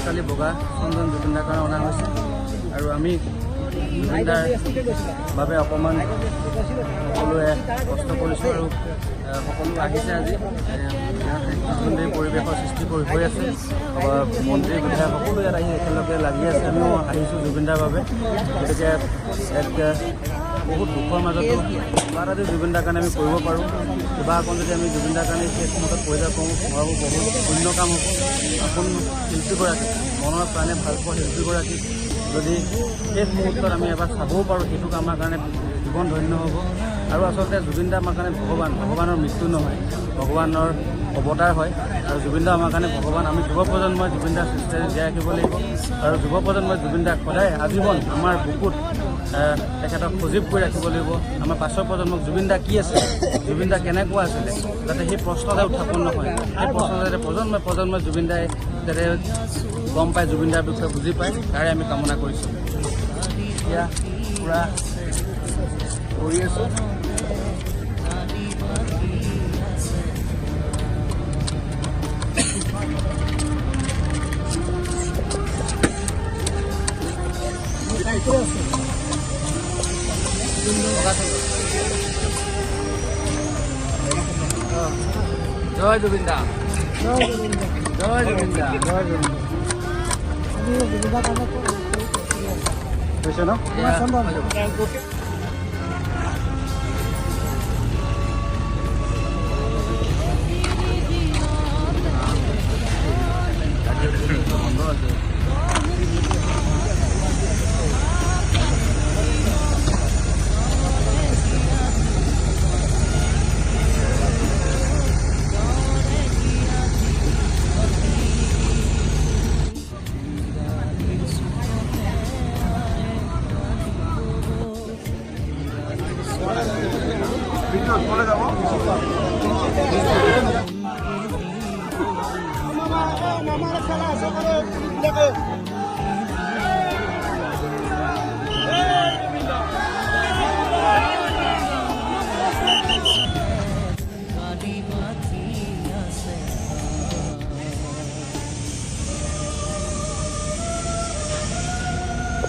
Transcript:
কালি বগা চন্দন জুবিনদাৰ কাৰণে অনা হৈছে আৰু আমি জুবিনদাৰ বাবে অকণমান সকলোৱে কষ্ট কৰিছোঁ আৰু সকলো আহিছে আজি সুন্দৰ পৰিৱেশৰ সৃষ্টি হৈ আছে মন্ত্ৰী বিধায়ক সকলো ইয়াত আহি একেলগে লাগি আছে আমিও আহিছোঁ জুবিনদাৰ বাবে গতিকে এক বহুত দুখৰ মাজতো কিবা এটা যদি জুবিনদাৰ কাৰণে আমি কৰিব পাৰোঁ কিবা অকণ যদি আমি জুবিনদাৰ কাৰণে শেষ মুহূৰ্তত পইচা পাওঁ ভাবোঁ বহুত পুণ্য কাম হ'ব আপোন শিল্পীগৰাকী মনৰ প্ৰাণে ভাল পোৱা শিল্পীগৰাকী যদি শেষ মুহূৰ্তত আমি এবাৰ চাবও পাৰোঁ সেইটো আমাৰ কাৰণে জীৱন ধন্য হ'ব আৰু আচলতে জুবিনদা আমাৰ কাৰণে ভগৱানৰ মৃত্যু নহয় ভগৱানৰ অৱতাৰ হয় আৰু জুবিনদা আমাৰ কাৰণে ভগৱান আমি যুৱ প্ৰজন্মই জুবিনদাৰ সৃষ্টিৰে জীয়াই ৰাখিব লাগিব আৰু যুৱ প্ৰজন্মই জুবিনদাক সদায় আজীৱন আমাৰ বুকুত তেখেতক সজীৱ কৰি ৰাখিব লাগিব আমাৰ পাছৰ প্ৰজন্মক জুবিনদা কি আছে জুবিনদা কেনেকুৱা আছিলে যাতে সেই প্ৰশ্নতে উত্থাপন নহয় সেই প্ৰশ্ন যাতে প্ৰজন্মই জুবিনদাই যাতে গম পায় জুবিনদাৰ বিষয়ে বুজি পায় তাৰে আমি কামনা কৰিছোঁ এতিয়া পূৰা কৰি আছোঁ জয় জুবিনদা জয় জুবিনদা জয় জুবিনদা জয় জুবিনদা কৈছে ন Mama,